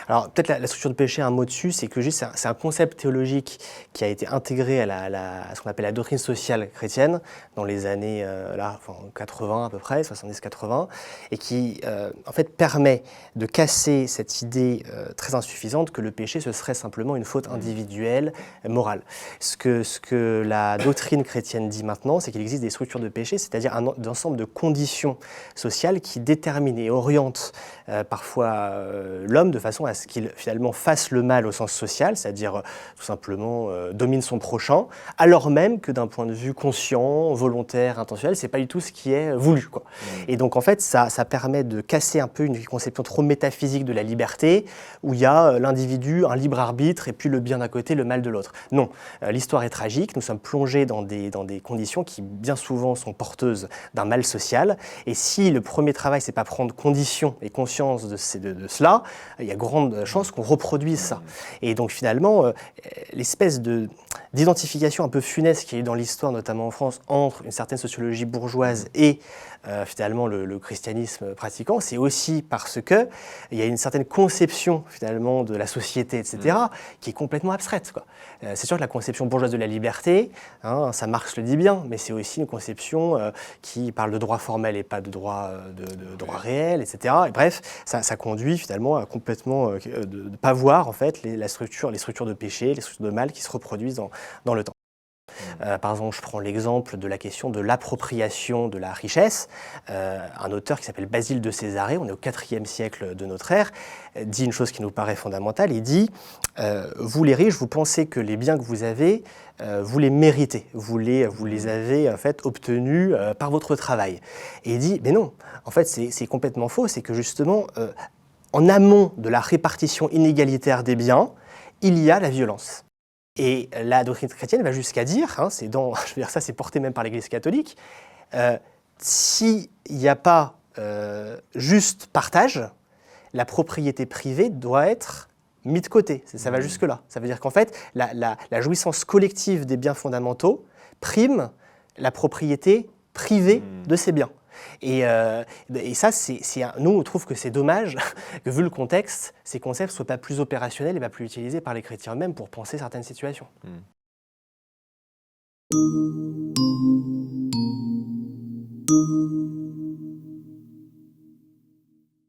Alors peut-être la structure de péché, un mot dessus, c'est que juste c'est un concept théologique qui a été intégré à ce qu'on appelle la doctrine sociale chrétienne dans les années 80 à peu près, 70-80, et qui en fait permet de casser cette idée très insuffisante que le péché ce serait simplement une faute individuelle, morale. Ce que la doctrine chrétienne dit maintenant, c'est qu'il existe des structures de péché, c'est-à-dire un ensemble de conditions sociales qui déterminent et orientent parfois l'homme de façon à ce qu'il finalement fasse le mal au sens social, c'est-à-dire tout simplement domine son prochain, alors même que d'un point de vue conscient, volontaire, intentionnel, c'est pas du tout ce qui est voulu, quoi. Et donc en fait, ça permet de casser un peu une conception trop métaphysique de la liberté, où il y a l'individu, un libre arbitre, et puis le bien d'un côté, le mal de l'autre. Non, l'histoire est tragique, nous sommes plongés dans des conditions qui bien souvent sont porteuses d'un mal social, et si le premier travail, c'est pas prendre condition et conscience de cela, il y a grande chance qu'on reproduise ça. Et donc finalement, l'espèce d'identification un peu funeste qu'il y a eu dans l'histoire, notamment en France, entre une certaine sociologie bourgeoise et finalement le christianisme pratiquant, c'est aussi parce qu'il y a une certaine conception finalement de la société, etc., qui est complètement abstraite, quoi. C'est sûr que la conception bourgeoise de la liberté, hein, ça Marx le dit bien, mais c'est aussi une conception qui parle de droit formel et pas de droit, de droit réel, etc. Et bref, ça conduit finalement à complètement de ne pas voir en fait les structures de péché, les structures de mal qui se reproduisent dans le temps. Par exemple, je prends l'exemple de la question de l'appropriation de la richesse. Un auteur qui s'appelle Basile de Césarée, on est au IVe siècle de notre ère, dit une chose qui nous paraît fondamentale. Il dit vous les riches, vous pensez que les biens que vous avez, vous les méritez, vous les avez en fait obtenus par votre travail. Et il dit mais non, en fait c'est complètement faux, c'est que justement en amont de la répartition inégalitaire des biens, il y a la violence. Et la doctrine chrétienne va jusqu'à dire, hein, je veux dire ça c'est porté même par l'Église catholique, s'il n'y a pas juste partage, la propriété privée doit être mise de côté. Ça va jusque-là. Ça veut dire qu'en fait, la jouissance collective des biens fondamentaux prime la propriété privée de ces biens. Et ça, nous, on trouve que c'est dommage que, vu le contexte, ces concepts ne soient pas plus opérationnels et pas plus utilisés par les chrétiens eux-mêmes pour penser certaines situations.